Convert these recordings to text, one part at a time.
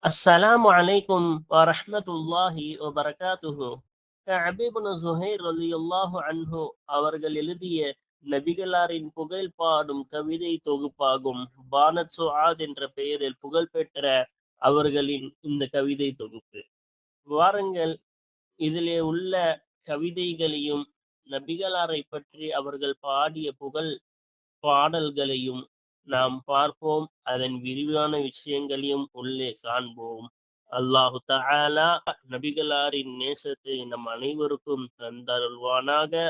அஸ்ஸலாமு அலைக்கும் வரஹ்மத்துல்லாஹி வபரகாத்துஹு. கஅப் இப்னு ஸுஹைர் ரலியல்லாஹு அன்ஹு அவர்கள் எழுதிய நபிகளாரின் புகழ் பாடும் கவிதை தொகுப்பாகும். பானத் சுஆத் என்ற பெயரில் புகழ்பெற்ற அவர்களின் இந்த கவிதை தொகுப்பு. வாருங்கள், இதிலே உள்ள கவிதைகளையும் நபிகளாரை பற்றி அவர்கள் பாடிய புகழ் பாடல்களையும் நாம் பார்ப்போம். அதன் விரிவான விஷயங்களையும் உள்ளே காண்போம். அல்லாஹு தஆலா நபிகளாரின் நேசத்தை நம் அனைவருக்கும் தந்தருள்வானாக.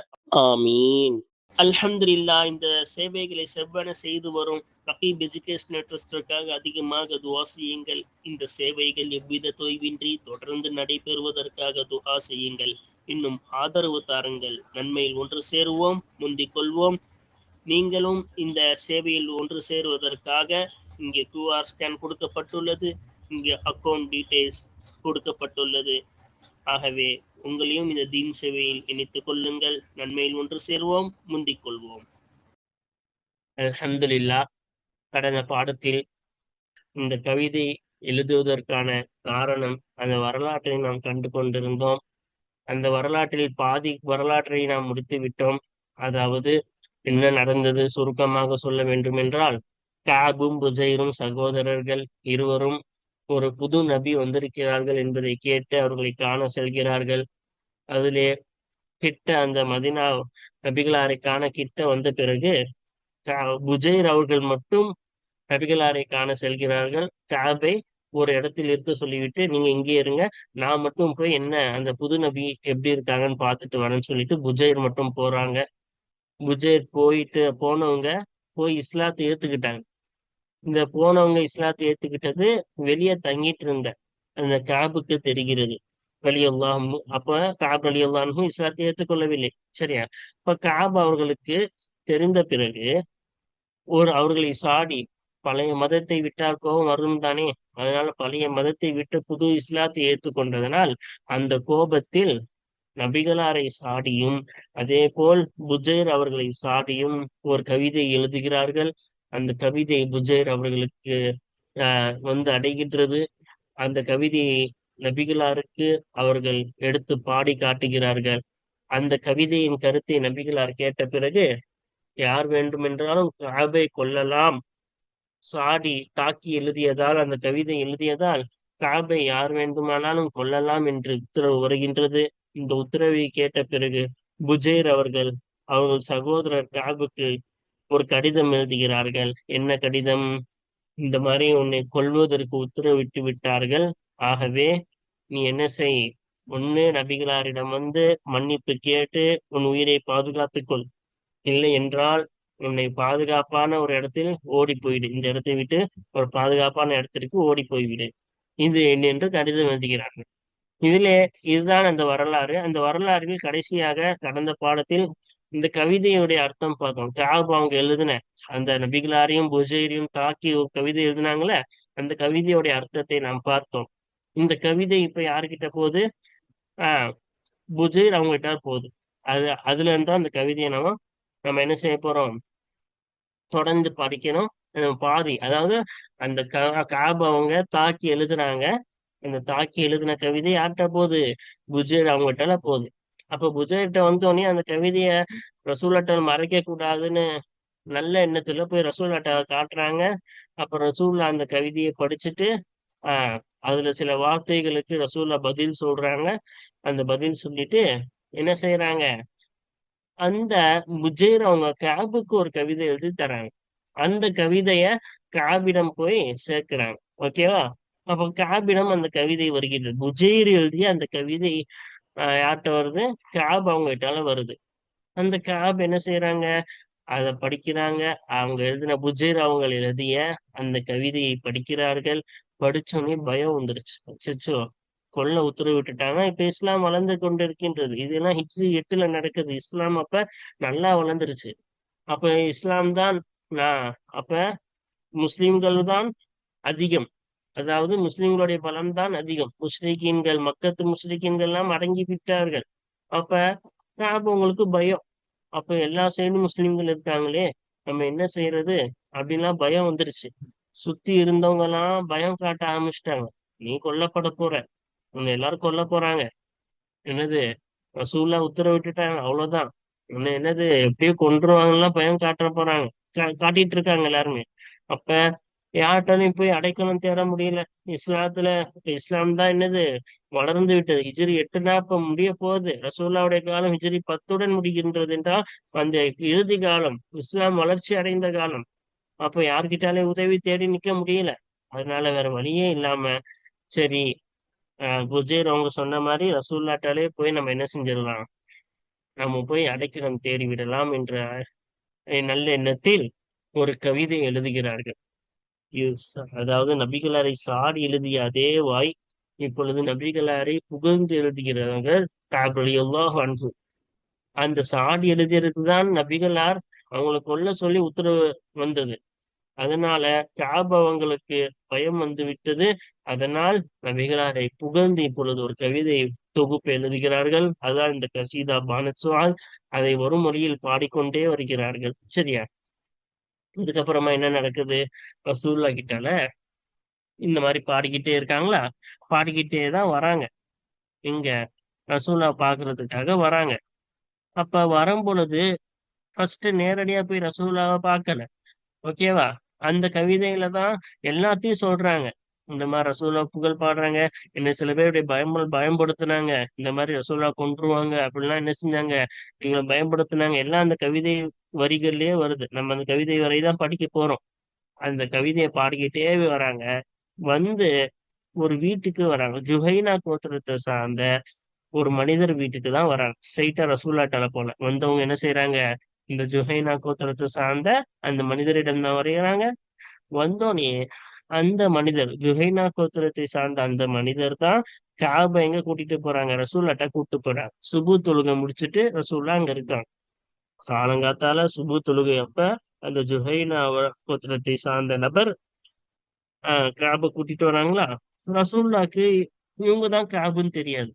ஆமீன். அல்ஹம்துலில்லாஹ். இந்த சேவைகளை செவ்வன செய்து வரும் ரகீப் எஜுகேஷனல் ட்ரஸ்டிற்காக அதிகமாக துஆ செய்யுங்கள். இந்த சேவைகள் எவ்வித தொய்வின்றி தொடர்ந்து நடைபெறுவதற்காக துஆ செய்யுங்கள். இன்னும் ஆதரவு தாருங்கள். நன்மையில் ஒன்று சேருவோம், முந்திக் கொள்வோம். நீங்களும் இந்த சேவையில் ஒன்று சேருவதற்காக இங்கே QR ஸ்கேன் கொடுக்கப்பட்டுள்ளது, இங்கே அக்கவுண்ட் டீடைல்ஸ் கொடுக்கப்பட்டுள்ளது. ஆகவே உங்களையும் இந்த தீன் சேவையில் இணைத்துக் கொள்ளுங்கள். நன்மையில் ஒன்று சேருவோம், முந்திக் கொள்வோம். அல்ஹம்துலில்லாஹ். கடந்த பாடத்தில் இந்த கவிதை எழுதுவதற்கான காரணம், அந்த வரலாற்றை நாம் கண்டு கொண்டிருந்தோம். அந்த வரலாற்றில் பாதி வரலாற்றை நாம் முடித்து விட்டோம். அதாவது என்ன நடந்தது சுருக்கமாக சொல்ல வேண்டுமென்றால், கஅபும் புஜைரும் சகோதரர்கள் இருவரும் ஒரு புது நபி வந்திருக்கிறார்கள் என்பதை கேட்டு அவர்களை காண செல்கிறார்கள். அதிலே கிட்ட அந்த மதீனா நபிகளாரை காண கிட்ட வந்த பிறகு புஜைர் அவர்கள் மட்டும் நபிகளாரை காண செல்கிறார்கள். கஅபை ஒரு இடத்தில் இருக்க சொல்லிவிட்டு, நீங்க இங்கே இருங்க, நான் மட்டும் போய் என்ன அந்த புது நபி எப்படி இருக்காங்கன்னு பார்த்துட்டு வரேன்னு சொல்லிட்டு புஜைர் மட்டும் போறாங்க. புஜைர் போனவங்க போய் இஸ்லாத்தை ஏத்துக்கிட்டாங்க. இந்த போனவங்க இஸ்லாத்தை ஏத்துக்கிட்டது வெளியே தங்கிட்டு இருந்த அந்த காபுக்கு தெரிகிறது. ரலியல்லாஹு அன்ஹு. அப்ப கஅப் ரலியல்லாஹு அன்ஹு இஸ்லாத்தை ஏற்றுக்கொள்ளவில்லை. சரியா? இப்ப கஅப் அவர்களுக்கு தெரிந்த பிறகு அவர்களை சாடி, பழைய மதத்தை விட்டால் கோபம் வரும் தானே, அதனால பழைய மதத்தை விட்டு புது இஸ்லாத்தை ஏற்றுக்கொண்டதனால் அந்த கோபத்தில் நபிகளாரை சாடியும் அதே போல் புஜைர் அவர்களை சாடியும் ஒரு கவிதை எழுதுகிறார்கள். அந்த கவிதை புஜைர் அவர்களுக்கு வந்து அடைகின்றது. அந்த கவிதையை நபிகளாருக்கு அவர்கள் எடுத்து பாடி காட்டுகிறார்கள். அந்த கவிதையின் கருத்தை நபிகளார் கேட்ட பிறகு, யார் வேண்டுமென்றாலும் கஅபை கொல்லலாம், சாடி தாக்கி எழுதியதால், அந்த கவிதை எழுதியதால் கஅபை யார் வேண்டுமானாலும் கொல்லலாம் என்று உத்தரவு வருகின்றது. இந்த உத்தரவை கேட்ட பிறகு புஜைர் அவர்கள் சகோதரர் கஅபுக்கு ஒரு கடிதம் எழுதுகிறார்கள். என்ன கடிதம்? இந்த மாதிரி உன்னை கொல்வதற்கு உத்தரவிட்டு விட்டார்கள். ஆகவே நீ என்ன செய், ஒண்ணு நபிகளாரிடம் வந்து மன்னிப்பு கேட்டு உன் உயிரை பாதுகாத்துக் கொள், இல்லை என்றால் உன்னை பாதுகாப்பான ஒரு இடத்தில் ஓடி போயிடு, இந்த இடத்தை விட்டு ஒரு பாதுகாப்பான இடத்திற்கு ஓடி போய்விடு, இது என்று கடிதம் எழுதுகிறார்கள். இதிலே இதுதான் அந்த வரலாறு. அந்த வரலாறில் கடைசியாக கடந்த பாடத்தில் இந்த கவிதையுடைய அர்த்தம் பார்த்தோம். கஅப் அவங்க எழுதின அந்த நபிகளாரையும் புஜைரையும் தாக்கி ஒரு கவிதை எழுதினாங்களே, அந்த கவிதையுடைய அர்த்தத்தை நாம் பார்த்தோம். இந்த கவிதை இப்ப யாருக்கிட்ட போகுது? ஆஹ் புஜைர் அவங்ககிட்ட போகுது. அதுல இருந்தா அந்த கவிதையை நம்ம என்ன செய்ய போறோம்? தொடர்ந்து படிக்கணும். பாதி, அதாவது அந்த கஅப் அவங்க தாக்கி எழுதுறாங்க. அந்த தாக்கி எழுதின கவிதை யார்கிட்ட போகுது? புஜைர் அவங்ககிட்ட போகுது. அப்ப புஜைர்கிட்ட வந்தோடனே அந்த கவிதைய ரசூலாட்ட மறைக்க கூடாதுன்னு நல்ல எண்ணத்துல போய் ரசூலாட்ட காட்டுறாங்க. அப்ப ரசூல்லா அந்த கவிதையை படிச்சுட்டு ஆஹ் அதுல சில வார்த்தைகளுக்கு ரசூல்லா பதில் சொல்றாங்க. அந்த பதில் சொல்லிட்டு என்ன செய்யறாங்க? அந்த புஜைர் அவங்க கஅபுக்கு ஒரு கவிதை எழுதி தராங்க. அந்த கவிதைய கஅபிடம் போய் சேர்க்கிறாங்க. ஓகேவா? அப்ப கஅபிடம் அந்த கவிதை வருகிறது. புஜைர் எழுதிய அந்த கவிதை யார்கிட்ட வருது? கஅப் அவங்க கிட்டால வருது. அந்த கஅப் என்ன செய்யறாங்க? அத படிக்கிறாங்க. அவங்க எழுதின புஜைர் அவங்க எழுதிய அந்த கவிதையை படிக்கிறார்கள். படிச்சோடனே பயம் வந்துருச்சு. அச்சச்சோ, கொல்ல உத்தரவிட்டுட்டாங்க. இப்ப இஸ்லாம் வளர்ந்து கொண்டிருக்கின்றது. இதெல்லாம் ஹிஜ்ரி 8ல நடக்குது. இஸ்லாம் அப்ப நல்லா வளர்ந்துருச்சு. அப்ப இஸ்லாம் தான் அப்ப முஸ்லிம்கள் தான் அதிகம். அதாவது முஸ்லிம்களுடைய பலம் தான் அதிகம். முஸ்லிகீன்கள், மக்கத்து முஸ்லிகீன்கள் எல்லாம் அடங்கி விட்டார்கள். அப்ப உங்களுக்கு பயம். அப்ப எல்லா சைடும் முஸ்லிம்கள் இருக்காங்களே, நம்ம என்ன செய்யறது அப்படின்லாம் பயம் வந்துருச்சு. சுத்தி இருந்தவங்க எல்லாம் பயம் காட்ட ஆரம்பிச்சிட்டாங்க. நீ கொல்லப்பட போற, உன்னை எல்லாரும் கொல்ல போறாங்க. என்னது, ரசூல்லா உத்தரவிட்டுட்டாங்க, அவ்வளவுதான். உன்னை என்னது எப்படியோ கொன்றுவாங்கலாம் பயம் காட்ட போறாங்க. காட்டிட்டு இருக்காங்க எல்லாருமே. அப்ப யார்கிட்டயும் போய் அடைக்கலம் தேட முடியல. இஸ்லாத்துல இஸ்லாம் தான் என்னது வளர்ந்து விட்டது. ஹிஜ்ரி 8 இப்ப முடிய போகுது. ரசூல்லாவுடைய காலம் ஹிஜ்ரி 10 முடிகின்றது என்றால் அந்த இறுதி காலம், இஸ்லாம் வளர்ச்சி அடைந்த காலம். அப்ப யார்கிட்டாலே உதவி தேடி நிக்க முடியல. அதனால வேற வழியே இல்லாம, சரி, குஜேர் அவங்க சொன்ன மாதிரி ரசூல்லாட்டாலே போய் நம்ம என்ன செஞ்சிடலாம், நம்ம போய் அடைக்கலம் தேடி விடலாம் என்ற நல்ல எண்ணத்தில் ஒரு கவிதை எழுதுகிறார்கள். அதாவது நபிகளாரை சாடி எழுதிய அதே வாய் இப்பொழுது நபிகளாரை புகழ்ந்து எழுதுகிறார்கள். ரலியல்லாஹு அன்ஹு. அந்த சாடி எழுதியதுக்கு தான் நபிகளார் அவங்களை கொல்ல சொல்லி உத்தரவு வந்தது. அதனால காப் அவங்களுக்கு பயம் வந்து விட்டது. அதனால் நபிகளாரை புகழ்ந்து இப்பொழுது ஒரு கவிதை தொகுப்பு எழுதுகிறார்கள். அதான் இந்த கசீதா பானசுவால். அதை ஒரு மொழியில் பாடிக்கொண்டே வருகிறார்கள். சரியா? இதுக்கப்புறமா என்ன நடக்குது? ரசூல்லா கிட்டால இந்த மாதிரி பாடிக்கிட்டே இருக்காங்களா, பாடிக்கிட்டே தான் வராங்க. இங்க ரசூல்லா பாக்குறதுக்காக வராங்க. அப்ப வரும் பொழுது ஃபர்ஸ்ட் நேரடியா போய் ரசூல்லாவை பார்க்கல. ஓகேவா? அந்த கவிதையில தான் எல்லாத்தையும் சொல்றாங்க. இந்த மாதிரி ரசூலா புகழ் பாடுறாங்க, என்ன சில பேர் இப்படி பயன்படுத்துனாங்க, இந்த மாதிரி ரசூலா கொன்றுவாங்க அப்படிலாம் என்ன செஞ்சாங்க, இவங்களை பயன்படுத்துனாங்க, எல்லாம் அந்த கவிதை வரிகள்லயே வருது. நம்ம அந்த கவிதை வரை தான் படிக்க போறோம். அந்த கவிதையை பாடிக்கிட்டே வராங்க. வந்து ஒரு வீட்டுக்கு வராங்க. ஜுஹைனா கோத்திரத்தை சார்ந்த ஒரு மனிதர் வீட்டுக்கு தான் வராங்க. ஸ்ட்ரைட்டா ரசூல்லாட்டால போல வந்தவங்க என்ன செய்யறாங்க, இந்த ஜுஹைனா கோத்திரத்தை சார்ந்த அந்த மனிதரிடம் தான் வரைகிறாங்க. வந்தோடனே அந்த மனிதர், ஜுஹைனா கோத்திரத்தை சார்ந்த அந்த மனிதர் தான் காப எங்க கூட்டிட்டு போறாங்க, ரசூல்லாட்ட கூட்டிட்டு போறாங்க. சுபு தொழுகை முடிச்சுட்டு ரசூல்லா அங்க இருக்காங்க. காலங்காத்தால சுபு தொழுகை அப்ப அந்த ஜுஹைனா கோத்திரத்தை சார்ந்த நபர் காப கூட்டிட்டு வராங்களா. ரசூல்லாக்கு இவங்க தான் காபுன்னு தெரியாது.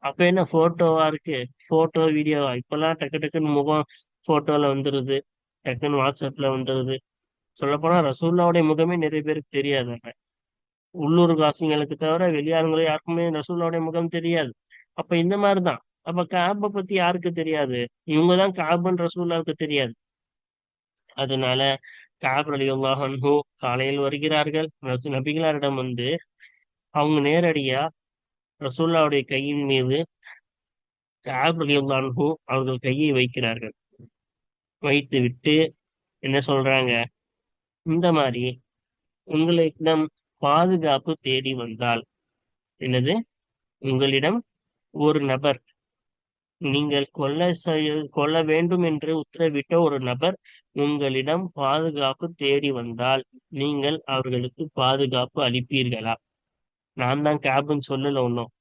அப்ப என்ன போட்டோவா இருக்கு, போட்டோ வீடியோவா, இப்பெல்லாம் டக்கு டக்குன்னு முகம் போட்டோல வந்துருது, டக்குன்னு வாட்ஸ்அப்ல வந்துருது. சொல்லப்போனா ரசூல்லாவுடைய முகமே நிறைய பேருக்கு தெரியாது. உள்ளூர் வாசிங்களுக்கு தவிர வெளியாளுங்களும் யாருக்குமே ரசூல்லாவுடைய முகம் தெரியாது. அப்ப இந்த மாதிரிதான். அப்ப காப பத்தி யாருக்கு தெரியாது? இவங்கதான் காபுன்னு ரசூல்லாவுக்கு தெரியாது. அதனால காப் ரலியல்லாஹு அன்ஹு காலையில் வருகிறார்கள். நபிகளாரிடம் வந்து அவங்க நேரடியா ரசூல்லாவுடைய கையின் மீது காப் ரலியல்லாஹு அன்ஹு அவர்கள் கையை வைக்கிறார்கள். வைத்து விட்டு என்ன சொல்றாங்க, இந்த மாதிரி உங்களிடம் பாதுகாப்பு தேடி வந்தால், என்னது, உங்களிடம் ஒரு நபர், நீங்கள் கொல்ல வேண்டும் என்று உத்தரவிட்ட ஒரு நபர் உங்களிடம் பாதுகாப்பு தேடி வந்தால் நீங்கள் அவர்களுக்கு பாதுகாப்பு அளிப்பீர்களா? நான் தான் கேப்னு சொல்லல ஒன்றும்.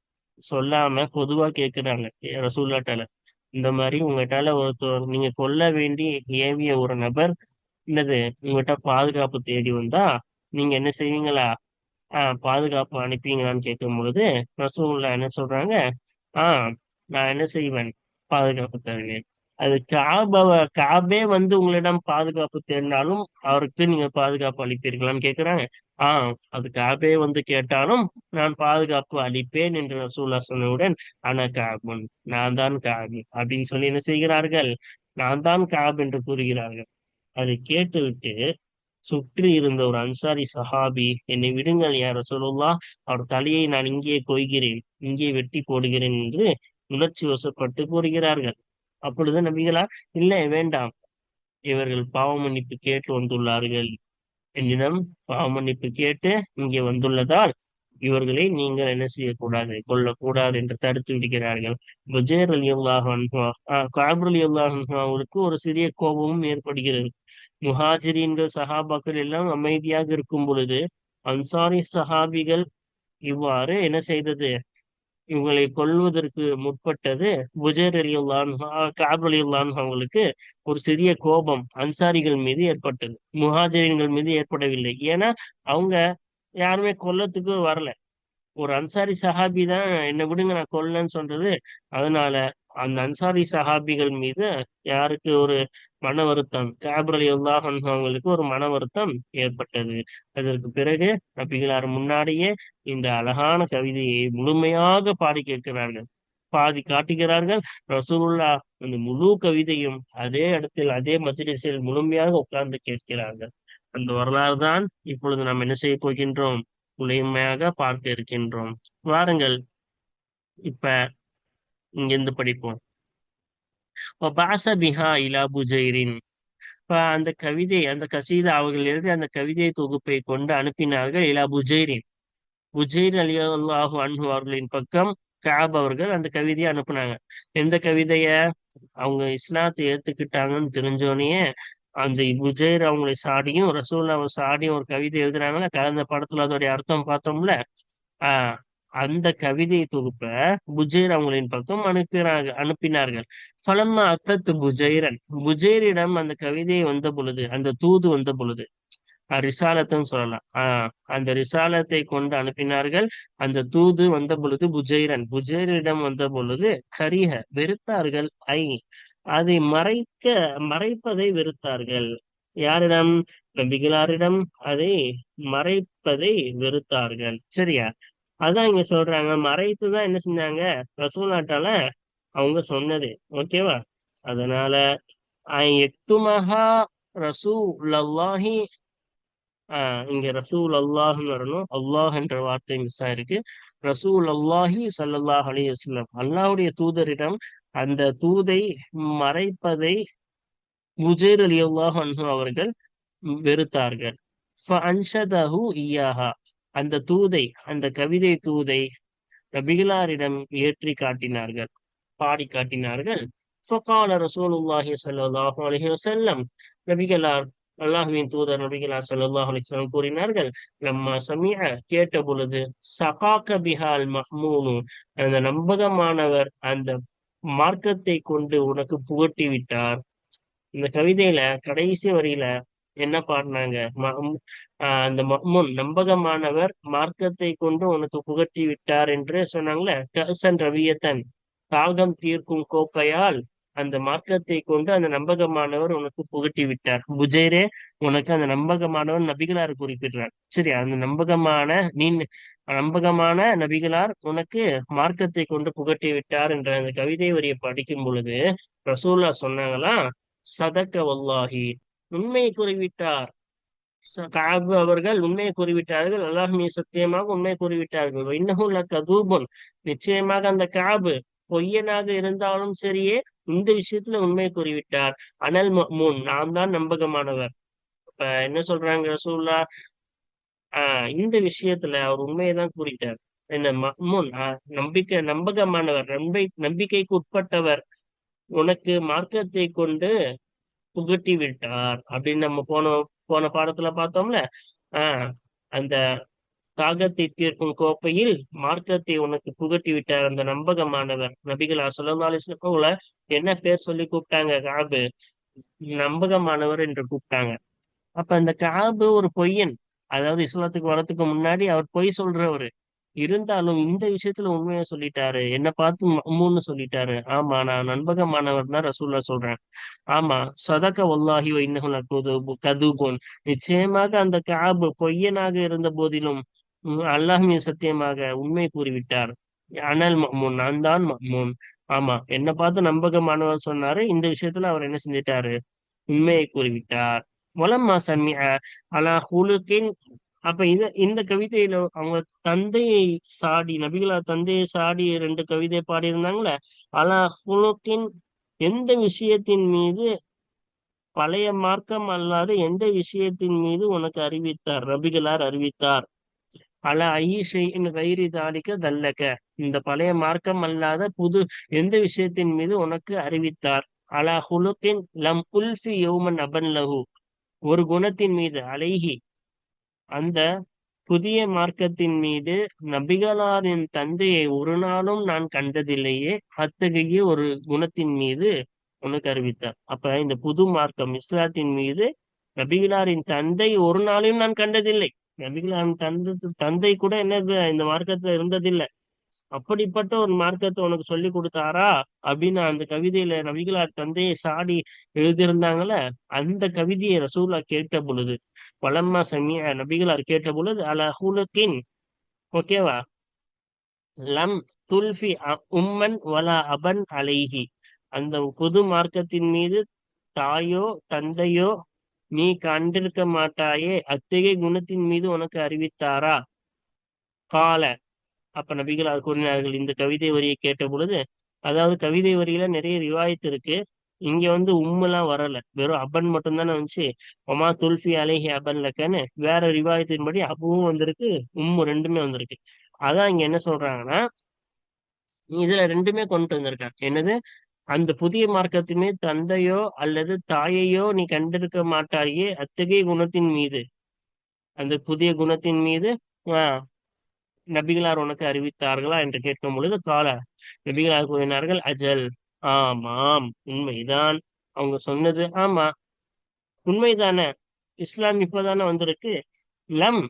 சொல்லாம பொதுவா கேக்குறாங்க ரசூல்லாட்டால. இந்த மாதிரி உங்ககிட்ட ஒருத்தர் நீங்க கொல்ல வேண்டி ஏவிய ஒரு நபர் என்னது உங்ககிட்ட பாதுகாப்பு தேடி வந்தா நீங்க என்ன செய்வீங்களா? பாதுகாப்பு அனுப்பீங்களான்னு கேட்கும் பொழுது ரசூலுல்லாஹ் என்ன சொல்றாங்க, ஆஹ் நான் என்ன செய்வேன், பாதுகாப்பு தருவேன். அது காபே வந்து உங்களிடம் பாதுகாப்பு தேடினாலும் அவருக்கு நீங்க பாதுகாப்பு அளிப்பீர்களான்னு கேட்கிறாங்க. அது காபே வந்து கேட்டாலும் நான் பாதுகாப்பு அளிப்பேன் என்று ரசூலுல்லாஹ் சொன்னவுடன், ஆனா காபுன், நான் தான் காபு அப்படின்னு சொல்லி என்ன செய்கிறார்கள், நான் தான் காப் என்று கூறுகிறார்கள். அதை கேட்டுவிட்டு சுற்றி இருந்த ஒரு அன்சாரி சஹாபி, என்னை விடுங்கள் யார் ரசூலுல்லாஹ், அவர் தலையை நான் இங்கே கொய்கிறேன், இங்கே வெட்டி போடுகிறேன் என்று உணர்ச்சி வசப்பட்டு கூறுகிறார்கள். அப்பொழுது நபிகளா, இல்லை வேண்டாம், இவர்கள் பாவ மன்னிப்பு கேட்டு வந்துள்ளார்கள், என்னிடம் பாவ மன்னிப்பு கேட்டு இங்கே வந்துள்ளதால் இவர்களை நீங்கள் என்ன செய்யக்கூடாது, கொல்லக்கூடாது என்று தடுத்து விடுகிறார்கள். புஜேர் ரலியல்லாஹு அன்ஹு, கஅப் ரலியல்லாஹு அன்ஹு அவருக்கு ஒரு சிறிய கோபமும் ஏற்படுகிறது. முஹாஜிரீன்கள் சஹாபாக்கள் எல்லாம் அமைதியாக இருக்கும் பொழுது அன்சாரி சஹாபிகள் இவ்வாறு என்ன செய்தது, இவங்களை கொல்வதற்கு முற்பட்டது. புஜைர் ரலியல்லாஹு கஅப் ரலியல்லாஹு அவங்களுக்கு ஒரு சிறிய கோபம் அன்சாரிகள் மீது ஏற்பட்டது, முஹாஜிரீன்கள் மீது ஏற்படவில்லை. ஏன்னா அவங்க யாருமே கொல்லத்துக்கு வரல. ஒரு அன்சாரி சஹாபி தான் என்னை விடுங்க நான் கொல்லன்னு சொல்றது. அதனால அந்த அன்சாரி சஹாபிகள் மீது யாருக்கு ஒரு மன வருத்தம், கஅப் ரலியல்லாஹு அன்ஹு அவங்களுக்கு ஒரு மன வருத்தம் ஏற்பட்டது. அதற்கு பிறகு நபிகளார் முன்னாடியே இந்த அழகான கவிதையை முழுமையாக பாடி கேட்கிறார்கள், பாதி காட்டுகிறார்கள். ரசூலுல்லாஹ் அந்த முழு கவிதையும் அதே இடத்தில் அதே மஜ்லிஸில் முழுமையாக உட்கார்ந்து கேட்கிறார்கள். அந்த வரலாறு தான் இப்பொழுது நாம் என்ன செய்ய போகின்றோம், முழுமையாக பார்க்க இருக்கின்றோம். வாருங்கள் இப்ப இங்கிருந்து படிப்போம். وَبَعَثَ بِهَا إِلَى بُجَيْرٍ. இப்ப அந்த கவிதை, அந்த கசீதா அவர்கள் எழுதிய அந்த கவிதை தொகுப்பை கொண்டு அனுப்பினார்கள் இலா புஜைரின். புஜைர் ரலியல்லாஹு அன்ஹு அவர்களின் பக்கம் கஅப் அவர்கள் அந்த கவிதையை அனுப்புனாங்க. எந்த கவிதைய? அவங்க இஸ்லாத்தை ஏத்துக்கிட்டாங்கன்னு தெரிஞ்சோடனே அந்த புஜைர் அவங்களை சாடியும் ரசூலுல்லாஹ்வை சாடியும் ஒரு கவிதை எழுதுனாங்கல்ல, கலந்த படத்துல அதோடைய அர்த்தம் பார்த்தோம்ல. ஆஹ் அந்த கவிதை தொகுப்ப புஜைர் அவங்களின் பக்கம் அனுப்பினார்கள். ஃபலம்மா அத்தத் புஜைரன். புஜைரிடம் அந்த கவிதை வந்த பொழுது, அந்த தூது வந்த பொழுது, ரிசாலத்துன்னு சொல்லலாம். அந்த ரிசாலத்தை கொண்டு அனுப்பினார்கள். அந்த தூது வந்த பொழுது புஜைரிடம் வந்த பொழுது கரிஹ வெறுத்தார்கள். அதை மறைப்பதை வெறுத்தார்கள். யாரிடம்? நபிகளாரிடம் அதை மறைப்பதை வெறுத்தார்கள். சரியா? அதான் இங்க சொல்றாங்க, மறைத்துதான் என்ன செஞ்சாங்க, ரசூலாட்டால அவங்க சொன்னது. ஓகேவா? அதனால எக்துமஹா ரசூலல்லாஹி. இங்க ரசூல் அல்லாஹ்னு வரணும், அல்லாஹ் என்ற வார்த்தை மிஸ் ஆயிருக்கு. ரசூல் அல்லாஹி ஸல்லல்லாஹு அலைஹி வஸல்லம், அல்லாஹ்வுடைய தூதரிடம் அந்த தூதை மறைப்பதை புஜைர் ரலியல்லாஹு அன்ஹு அவர்கள் வெறுத்தார்கள். ஃபஅன்ஷதஹு இய்யாஹா. அந்த தூதை, அந்த கவிதை தூதை நபிகளாரிடம் ஏற்றி காட்டினார்கள், பாடி காட்டினார்கள். ஃபகால ரசூலுல்லாஹி ஸல்லல்லாஹு அலைஹி வஸல்லம். நபிகளார், அல்லாஹ்வின் தூதர் நபிகளார் ஸல்லல்லாஹு அலைஹி வஸல்லம் கூறினார்கள், லம்மா சமிஅ கேட்ட பொழுது, சகாக பிஹால் மஹ்மூனு அந்த நம்பகமானவர் அந்த மார்க்கத்தை கொண்டு உனக்கு புகட்டி விட்டார். இந்த கவிதையில கடைசி வரியில என்ன பாடினாங்க? அந்த மஅ்முன் நம்பகமானவர் மார்க்கத்தை கொண்டு உனக்கு புகட்டி விட்டார் என்று சொன்னாங்களே. கஅசன் ரவியத்தன் தாகம் தீர்க்கும் கோப்பையால் அந்த மார்க்கத்தை கொண்டு அந்த நம்பகமானவர் உனக்கு புகட்டி விட்டார். புஜைரே, உனக்கு அந்த நம்பகமானவர் நபிகளார் குறிப்பிடுறார். சரி, அந்த நம்பகமான நபிகளார் உனக்கு மார்க்கத்தை கொண்டு புகட்டி விட்டார் என்ற அந்த கவிதை வரியை படிக்கும் பொழுது ரசூல்லா சொன்னாங்களா, சதக்க வல்லாஹி, உண்மையை கூறிவிட்டார். கஅப் அவர்கள் உண்மையை கூறிவிட்டார்கள், அல்லாஹ் மீது சத்தியமாக உண்மை கூறிவிட்டார்கள். இன்னஹு லகதூபுன், நிச்சயமாக அந்த கஅப் பொய்யனாக இருந்தாலும் சரியே இந்த விஷயத்துல உண்மை கூறிவிட்டார். அனல் மஅ்மூன், நான் தான் நம்பகமானவர். இப்ப என்ன சொல்றாங்க ரசூலுல்லா? இந்த விஷயத்துல அவர் உண்மையை தான் கூறிட்டார். என்ன மஅ்மூன், நம்பகமானவர், நம்பிக்கைக்கு உட்பட்டவர் உனக்கு மார்க்கத்தை கொண்டு புகட்டி விட்டார் அப்படின்னு நம்ம போன போன பாடத்துல பார்த்தோம்ல. ஆஹ் அந்த தாகத்தை தீர்க்கும் கோப்பையில் மார்க்கத்தை உனக்கு புகட்டி விட்டார் அந்த நம்பகமானவர். நபிகளார் ஸல்லல்லாஹு அலைஹி வஸல்லம் என்ன பேர் சொல்லி கூப்பிட்டாங்க? கஅப், நம்பகமானவர் என்று கூப்பிட்டாங்க. அப்ப அந்த கஅப் ஒரு பொய்யன், அதாவது இஸ்லாத்துக்கு வரதுக்கு முன்னாடி அவர் பொய் சொல்றவரு. இருந்தாலும் இந்த விஷயத்துல உண்மையை சொல்லிட்டாரு, என்ன பார்த்து மஅ்மூன்னு சொல்லிட்டாரு. ஆமா, நான் நம்பகமானவர் தான் ரசூல்லா சொல்றேன். ஆமா, சதக வல்லாஹி வ இன்னஹு கதூபுன், நிச்சயமாக அந்த கஅப் பொய்யனாக இருந்த போதிலும் அல்லாஹ் மீது சத்தியமாக உண்மை கூறிவிட்டார். அனல் மஅ்மூன், நான் தான் மஅ்மூன். ஆமா, என்ன பார்த்து நம்பகமானவர் சொன்னாரு, இந்த விஷயத்துல அவர் என்ன செஞ்சிட்டாரு, உண்மையை கூறிவிட்டார். வலம்மா சமிஅ அலா ஹுலுகின். அப்ப இந்த கவிதையில அவங்க தந்தையை சாடி, நபிகளார் தந்தையை சாடி ரெண்டு கவிதை பாடியிருந்தாங்களே. அலா ஹுலுகின், எந்த விஷயத்தின் மீது, பழைய மார்க்கம் அல்லாத எந்த விஷயத்தின் மீது உனக்கு அறிவித்தார், நபிகளார் அறிவித்தார். அலா ஐஷையின் வைரி தாலிக்க தல்லக, இந்த பழைய மார்க்கம் அல்லாத புது எந்த விஷயத்தின் மீது உனக்கு அறிவித்தார். அலா ஹுலுகின் லம் உல்ஃபி யௌமன் அபன் லஹு, ஒரு குணத்தின் மீது, அலைஹி அந்த புதிய மார்க்கத்தின் மீது நபிகளாரின் தந்தையை ஒரு நாளும் நான் கண்டதில்லையே, அத்தகைய ஒரு குணத்தின் மீது உனக்கு அறிவித்தார். அப்ப இந்த புது மார்க்கம் இஸ்லாத்தின் மீது நபிகளாரின் தந்தை ஒரு நாளையும் நான் கண்டதில்லை. நபிகளாரின் தந்தை கூட என்ன இந்த மார்க்கத்துல இருந்ததில்லை. அப்படிப்பட்ட ஒரு மார்க்கத்தை உனக்கு சொல்லி கொடுத்தாரா அப்படின்னு அந்த கவிதையில நபிகளார் தந்தையை சாடி எழுதியிருந்தாங்களே, அந்த கவிதையை ரசூலா கேட்ட பொழுது, வலம்மா சமிய நபிகளார் கேட்ட பொழுது அல ஹுலுக்கின், ஓகேவா, லம் துல்ஃபி உம்மன் வலா அபன் அலைஹி, அந்த புது மார்க்கத்தின் மீது தாயோ தந்தையோ நீ கண்டிருக்க மாட்டாயே, அத்தகைய குணத்தின் மீது உனக்கு அறிவித்தாரா? கால, அப்ப நபிகளார் கூறினார்கள் இந்த கவிதை வரியை கேட்ட பொழுது. அதாவது கவிதை வரியில நிறைய ரிவாயத்து இருக்கு. இங்க வந்து உம்முலாம் வரல, வெறும் அபன் மட்டும்தானே வந்துச்சு. ஒமா துல்ஃபி அலைஹி அபன் லக்கன்னு வேற ரிவாயத்தின்படி அபுவும் வந்திருக்கு, உம்மு ரெண்டுமே வந்திருக்கு. அதான் இங்க என்ன சொல்றாங்கன்னா, இதுல ரெண்டுமே கொண்டு வந்திருக்காங்க. என்னது, அந்த புதிய மார்க்கத்தின் மீது தந்தையோ அல்லது தாயையோ நீ கண்டிருக்க மாட்டாயே, அத்தகைய குணத்தின் மீது, அந்த புதிய குணத்தின் மீது ஆஹ் நபிகளார் உனக்கு அறிவித்தார்களா என்று கேட்கும் பொழுது கால, நபிகளார் கூறினார்கள் அஜல், ஆமாம், உண்மைதான். அவங்க சொன்னது ஆமா, உண்மைதானே, இஸ்லாம் இப்பதானே வந்திருக்கு. லம்,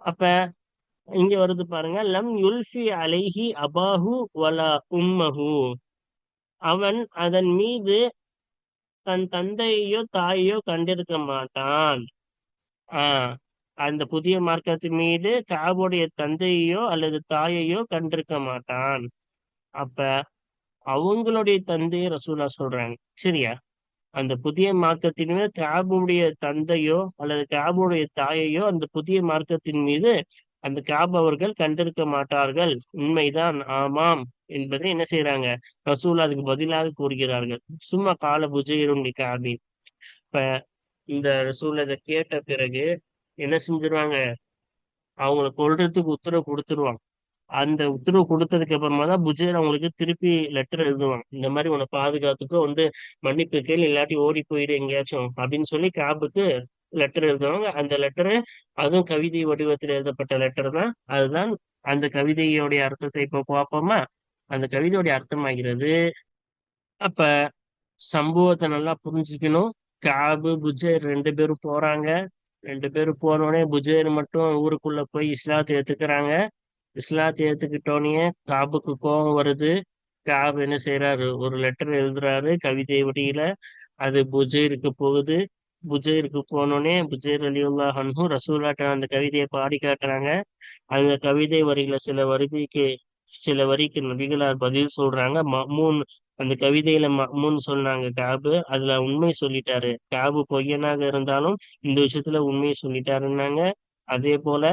அப்ப இங்க வருது பாருங்க, லம் யுல்ஃபி அலைஹி அபாஹு வலா உம்மஹு, அவன் அதன் மீது தன் தந்தையோ தாயையோ கண்டிருக்க மாட்டான். ஆஹ் அந்த புதிய மார்க்கத்தின் மீது காபுடைய தந்தையோ அல்லது தாயையோ கண்டிருக்க மாட்டான். அப்ப அவங்களுடைய தந்தையை ரசூலா சொல்றாங்க, சரியா? அந்த புதிய மார்க்கத்தின் மீது காபுடைய தந்தையோ அல்லது காபுடைய தாயையோ அந்த புதிய மார்க்கத்தின் மீது அந்த காப் அவர்கள் கண்டிருக்க மாட்டார்கள், உண்மைதான், ஆமாம் என்பதை என்ன செய்யறாங்க, ரசூல் அதுக்கு பதிலாக கூறுகிறார்கள். சும்மா கால புஜைருண்டி காபி. இப்ப இந்த ரசூல் இதை கேட்ட பிறகு என்ன செஞ்சிருவாங்க, அவங்களை கொல்றதுக்கு உத்தரவு கொடுத்துருவாங்க. அந்த உத்தரவு கொடுத்ததுக்கு அப்புறமா தான் புஜேர் அவங்களுக்கு திருப்பி லெட்டர் எழுதுவாங்க. இந்த மாதிரி உன்னை பாதுகாத்துக்கோ வந்து மன்னிப்பு கேள், இல்லாட்டி ஓடி போயிடு எங்கேயாச்சும் அப்படின்னு சொல்லி காபுக்கு லெட்டர் எழுதுவாங்க. அந்த லெட்டரு, அதுவும் கவிதை வடிவத்தில் எழுதப்பட்ட லெட்டர் தான். அதுதான் அந்த கவிதையோடைய அர்த்தத்தை இப்போ பார்ப்போமா. அந்த கவிதையோடைய அர்த்தமாகிறது, அப்ப சம்பவத்தை நல்லா புரிஞ்சுக்கணும். காபு புஜேர் ரெண்டு பேரும் போறாங்க. ரெண்டு பேரும் போனோடனே புஜேர் மட்டும் ஊருக்குள்ள போய் இஸ்லாத்தை ஏத்துக்கிறாங்க. இஸ்லாத்தை ஏத்துக்கிட்டோன்னே காபுக்கு கோபம் வருது. காபு என்ன செய்யறாரு, ஒரு லெட்டர் எழுதுறாரு கவிதை வடியில. அது புஜைருக்கு போகுது. புஜைருக்கு போனோடனே புஜைர் ரலியல்லாஹு அன்ஹு ரசூலாட்ட அந்த கவிதையை பாடி காட்டுறாங்க. அந்த கவிதை வரியில சில வரிக்கு நபிகளார் பதில் சொல்றாங்க. மஅ்மூன், அந்த கவிதையில மஅ்மூன் சொன்னாங்க காபு, அதுல உண்மை சொல்லிட்டாரு. காபு பொய்யனாக இருந்தாலும் இந்த விஷயத்துல உண்மையை சொல்லிட்டாருன்னாங்க. அதே போல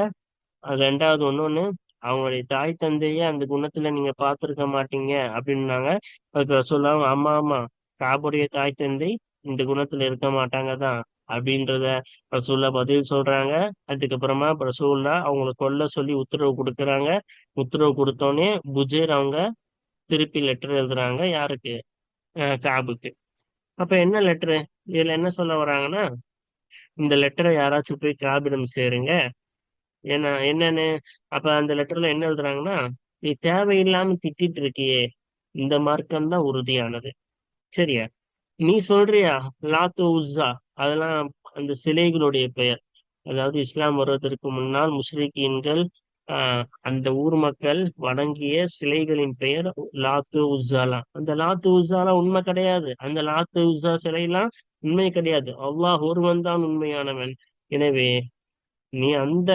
ரெண்டாவது ஒண்ணு, அவங்களுடைய தாய் தந்தையே அந்த குணத்துல நீங்க பார்த்திருக்க மாட்டீங்க அப்படின்னாங்க. அதுக்கு ரசூலுல்லாஹ் ஆமா ஆமா, காபுடைய தாய் தந்தை இந்த குணத்துல இருக்க மாட்டாங்க தான் அப்படின்றத ரசூல்லா பதில் சொல்றாங்க. அதுக்கப்புறமா ரசூல்லா அவங்களை கொல்ல சொல்லி உத்தரவு கொடுக்குறாங்க. உத்தரவு கொடுத்தோடனே புஜேர் அவங்க திருப்பி லெட்டர் எழுதுறாங்க. யாருக்கு? காபுக்கு. அப்ப என்ன லெட்டரு, இதுல என்ன சொல்ல வராங்கன்னா, இந்த லெட்டரை யாராச்சும் போய் காபிடம் சேருங்க. ஏன்னா என்னன்னு, அப்ப அந்த லெட்டர்ல என்ன எழுதுறாங்கன்னா, நீ தேவையில்லாம திட்டிட்டு இருக்கியே, இந்த மார்க்கம் தான் உறுதியானது, சரியா? நீ சொல்றியா லாத்து உஸ்ஸா, அதெல்லாம் அந்த சிலைகளுடைய பெயர். அதாவது இஸ்லாம் வருவதற்கு முன்னால் முஸ்லிக்கீன்கள் அந்த ஊர் மக்கள் வணங்கிய சிலைகளின் பெயர் லாத்து உஸ்ஸாலாம். அந்த லாத்து உஸ்ஸாலாம் உண்மை கிடையாது. அந்த லாத்து உஸ்ஸா சிலையெல்லாம் உண்மை கிடையாது. அல்லாஹ் ஒருவன் தான் உண்மையானவன். எனவே நீ அந்த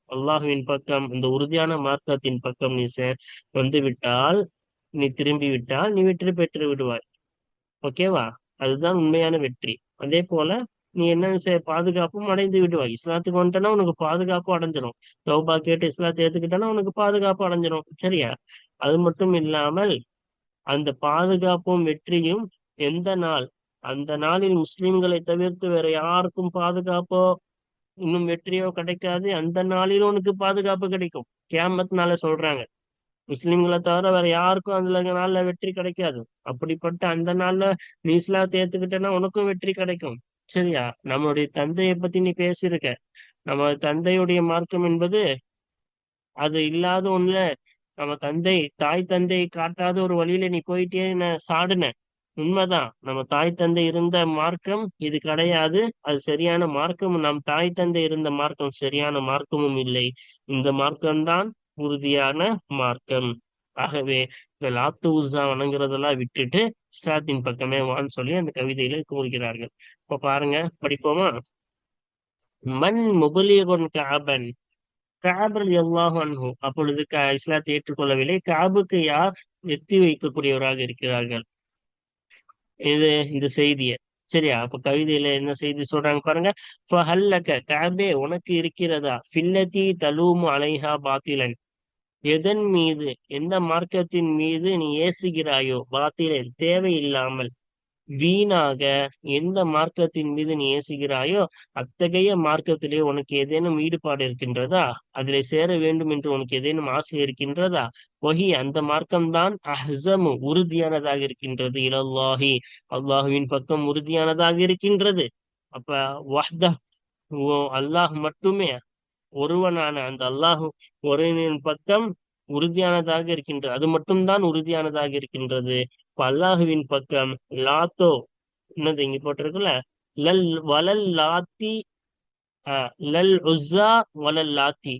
அல்லாஹுவின் பக்கம், இந்த உறுதியான மார்க்கத்தின் பக்கம் நீ வந்து விட்டால், நீ திரும்பி விட்டால் நீ வெற்றி பெற்று விடுவாய். ஓகேவா? அதுதான் உண்மையான வெற்றி. அதே போல நீ என்ன பாதுகாப்பும் அடைந்து விடுவாய். இஸ்லாத்துக்கு வந்துட்டனா உனக்கு பாதுகாப்பு அடைஞ்சிரும். தௌபா கேட்டு இஸ்லாத்தை ஏத்துக்கிட்டனா உனக்கு பாதுகாப்பு அடைஞ்சிரும், சரியா? அது மட்டும் இல்லாமல் அந்த பாதுகாப்பும் வெற்றியும் எந்த நாள், அந்த நாளில் முஸ்லிம்களை தவிர்த்து வேற யாருக்கும் பாதுகாப்போ இன்னும் வெற்றியோ கிடைக்காது. அந்த நாளிலும் உனக்கு பாதுகாப்பு கிடைக்கும். கியாமத் நாள சொல்றாங்க, முஸ்லிம்களை தவிர வேற யாருக்கும் அந்த நாள்ல வெற்றி கிடைக்காது. அப்படிப்பட்ட அந்த நாள்ல நீ இஸ்லாத்தை ஏத்துக்கிட்டேன்னா உனக்கும் வெற்றி கிடைக்கும், சரியா? நம்மளுடைய தந்தையை பத்தி நீ பேசியிருக்க. நம்ம தந்தையுடைய மார்க்கம் என்பது அது இல்லாத ஒண்ணுல, நம்ம தந்தை தாய் தந்தை காட்டாத ஒரு வழியில நீ போயிட்டே சாடுன, உண்மைதான். நம்ம தாய் தந்தை இருந்த மார்க்கம் இது கிடையாது, அது சரியான மார்க்கம். நம் தாய் தந்தை இருந்த மார்க்கம் சரியான மார்க்கமும் இல்லை. இந்த மார்க்கம்தான் உறுதியான மார்க்கம். ஆகவே இந்த லாத்து உஸ்ஸா வணங்குறதெல்லாம் விட்டுட்டு இஸ்லாத்தின் பக்கமே வான்னு சொல்லி அந்த கவிதையில கூறுகிறார்கள். இப்ப பாருங்க, படிப்போமா? மண் முபலிகுன் கஅபன், கஅப் ரலியல்லாஹு அன்ஹு அப்பொழுது இஸ்லாத்தை ஏற்றுக்கொள்ளவில்லை. கஅபுக்கு யார் எத்தி வைக்கக்கூடியவராக இருக்கிறார்கள்? இது இந்த செய்தியை. சரியா? அப்ப கவிதையில என்ன செய்தி சொல்றாங்க பாருங்க. ஃபஹல்லக, கஅபே உனக்கு இருக்கிறதா, ஃபில்லதி தலூமு அலைஹா பாத்திலன், எதன் மீது, எந்த மார்க்கத்தின் மீது நீ ஏசுகிறாயோ, பாத்திலன் தேவையில்லாமல், வீணாக எந்த மார்க்கத்தின் மீது நீ ஏசுகிறாயோ அத்தகைய மார்க்கத்திலே உனக்கு ஏதேனும் ஈடுபாடு இருக்கின்றதா? அதிலே சேர வேண்டும் என்று உனக்கு ஏதேனும் ஆசை இருக்கின்றதா? வஹி அந்த மார்க்கம்தான் அஹ்ஸமு உறுதியானதாக இருக்கின்றது, இலல்லாஹி அல்லாஹுவின் பக்கம் உறுதியானதாக இருக்கின்றது. அப்ப வஹ்த, அல்லாஹ் மட்டுமே, ஒருவனான அந்த அல்லாஹ் ஒருவனின் பக்கம் உறுதியானதாக இருக்கின்றது, அது மட்டும்தான் உறுதியானதாக இருக்கின்றது. இப்ப அல்லாஹுவின் பக்கம் லாத்தோ, என்னது இங்க போட்டிருக்குல்ல, லல் வலல் லாத்தி, லல் உஸ்ஸா வலல் லாத்தி,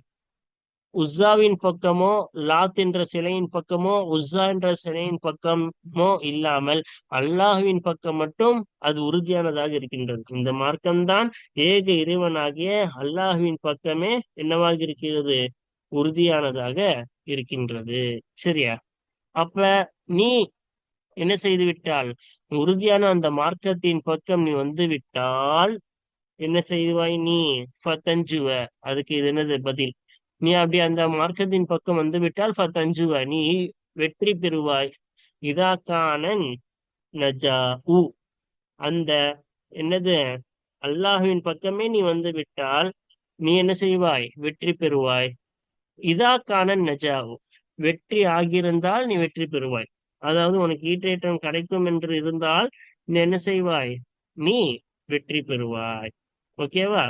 உஸ்ஸாவின் பக்கமோ, லாத் என்ற சிலையின் பக்கமோ, உஸ்ஸா என்ற சிலையின் பக்கமோ இல்லாமல் அல்லாஹுவின் பக்கம் மட்டும் அது உறுதியானதாக இருக்கின்றது. இந்த மார்க்கம்தான் ஏக இறைவனாகிய அல்லாஹுவின் பக்கமே என்னவாக இருக்கிறது, உறுதியானதாக இருக்கின்றது. சரியா? அப்ப நீ என்ன செய்து விட்டால், உறுதியான அந்த மார்க்கத்தின் பக்கம் நீ வந்து விட்டால் என்ன செய்வாய் நீ? ஃபதஞ்சுவ, அதுக்கு இது என்னது பதில்? நீ அப்படி அந்த மார்க்கத்தின் பக்கம் வந்து விட்டால் ஃபதஞ்சுவ, நீ வெற்றி பெறுவாய். இதா கானன் நஜா உ, அந்த என்னது அல்லாஹுவின் பக்கமே நீ வந்து விட்டால் நீ என்ன செய்வாய்? வெற்றி பெறுவாய். இதா கானன் நஜாவு, வெற்றி ஆகியிருந்தால் நீ வெற்றி பெறுவாய். அதாவது உனக்கு ஈற்றேற்றம் கிடைக்கும் என்று இருந்தால் நீ என்ன செய்வாய்? நீ வெற்றி பெறுவாய். ஓகேவா?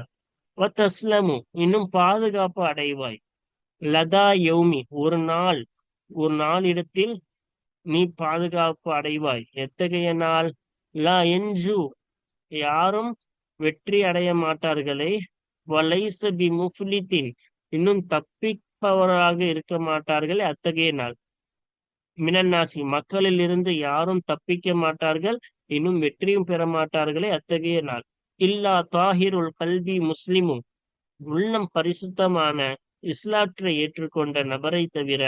தஸ்லமு, இன்னும் பாதுகாப்பு அடைவாய். லதா யௌமி, ஒரு நாள், ஒரு நாளிடத்தில் நீ பாதுகாப்பு அடைவாய். எத்தகைய நாள்? லா என்ஜு, யாரும் வெற்றி அடைய மாட்டார்களே, வலைச பி முஃப்லித்தின், இன்னும் தப்பிப்பவராக இருக்க மாட்டார்களே, அத்தகைய நாள். மினன்னாசி, மக்களில் இருந்து யாரும் தப்பிக்க மாட்டார்கள், இன்னும் வெற்றியும் பெற மாட்டார்களே, அத்தகைய நாள். இல்லா தாஹிருல் கல்வி முஸ்லிமும், உள்ளம் பரிசுத்தமான இஸ்லாத்தை ஏற்றுக்கொண்ட நபரை தவிர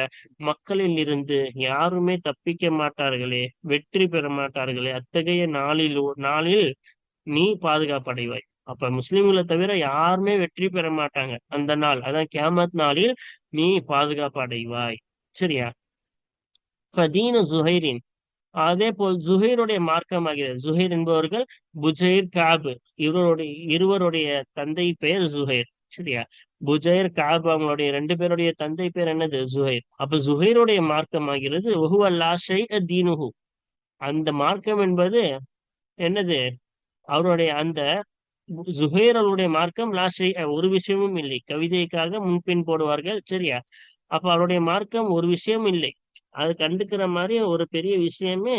மக்களில் இருந்து யாருமே தப்பிக்க மாட்டார்களே, வெற்றி பெற மாட்டார்களே, அத்தகைய நாளில் நீ பாதுகாப்படைவாய். அப்ப முஸ்லிம்களை தவிர யாருமே வெற்றி பெற மாட்டாங்க அந்த நாள், அதான் கியாமத் நாளில் நீ பாதுகாப்பு அடைவாய். சரியா? ஃபதீனு ஜுஹைரின், அதே போல் ஜுஹைருடைய மார்க்கமாகிறது. ஜுஹைர் என்பவர்கள் புஜைர் காபு, இருவருடைய தந்தை பெயர் ஜுஹைர். சரியா? புஜைர் காபு, அவங்களுடைய ரெண்டு பேருடைய தந்தை பேர் என்னது? ஜுஹைர். அப்ப ஜுஹைருடைய மார்க்கமாகிறது வஹுவ லா ஷைஅ தீனுஹு, அந்த மார்க்கம் என்பது என்னது? அவருடைய அந்த ஜுஹைர் அவருடைய மார்க்கம் லா ஷைஅ, ஒரு விஷயமும் இல்லை. கவிதைக்காக முன்பின் போடுவார்கள். சரியா? அப்ப அவருடைய மார்க்கம் ஒரு விஷயம் இல்லை, அது கண்டுக்கிற மாதிரி ஒரு பெரிய விஷயமே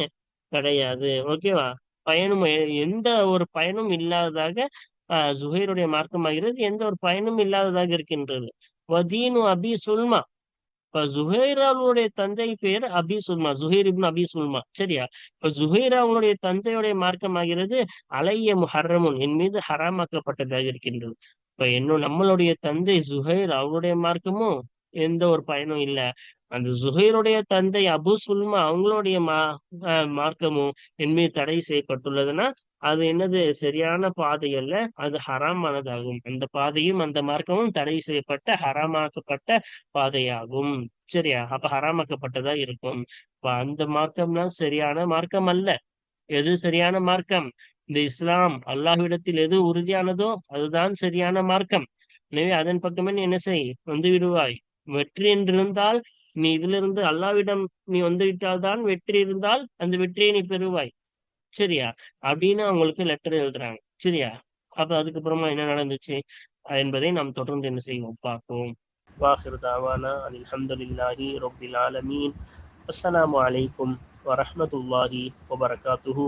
கிடையாது. ஓகேவா? பயனும், எந்த ஒரு பயனும் இல்லாததாக ஜுஹைருடைய மார்க்கமாகிறது, எந்த ஒரு பயனும் இல்லாததாக இருக்கின்றது. வதீனு அபி சுல்மா, இப்ப ஜுஹைர் அவங்களுடைய தந்தை பேர் அபி சுல்மா, ஜுஹைர் இப்னு அபி சுல்மா. சரியா? இப்ப ஜுஹைர் அவங்களுடைய தந்தையுடைய மார்க்கமாகிறது அலைய முஹர்ரமுன், என் மீது ஹராமாக்கப்பட்டதாக இருக்கின்றது. இப்ப நம்மளுடைய தந்தை ஜுஹைர் அவருடைய மார்க்கமும் எந்த ஒரு பயனும் இல்ல. அந்த ஜுஹைருடைய தந்தை அபு சுல்மா அவங்களுடைய மார்க்கமும் என் மீது தடை செய்யப்பட்டுள்ளதுன்னா அது என்னது? சரியான பாதை அல்ல, அது ஹராமானதாகும். அந்த பாதையும் அந்த மார்க்கமும் தடை செய்யப்பட்ட ஹராமாக்கப்பட்ட பாதையாகும். சரியா? அப்ப ஹராமாக்கப்பட்டதா இருக்கும். இப்ப அந்த மார்க்கம்னா சரியான மார்க்கம் அல்ல. எது சரியான மார்க்கம்? இந்த இஸ்லாம், அல்லாஹ்விடத்தில் எது உறுதியானதோ அதுதான் சரியான மார்க்கம். எனவே அதன் பக்கமே நீ என்ன செய்? வந்து விடுவாய். வெற்றி என்றிருந்தால் நீ இதிலிருந்து அல்லாவிடம் நீ வந்து விட்டால் தான் வெற்றி, இருந்தால் அந்த வெற்றியை நீ பெறுவாய். சரியா? அப்படின்னு அவங்களுக்கு லெட்டர் எழுதுறாங்க. சரியா? அப்ப அதுக்கப்புறமா என்ன நடந்துச்சு என்பதை நாம் தொடர்ந்து என்ன செய்வோம், பார்ப்போம். வாஹிர் தாவானா அல்ஹம்துலில்லாஹி ரப்பில் ஆலமீன். அஸ்ஸலாமு அலைக்கும் வரஹ்மத்துல்லாஹி வபரகாத்துஹு.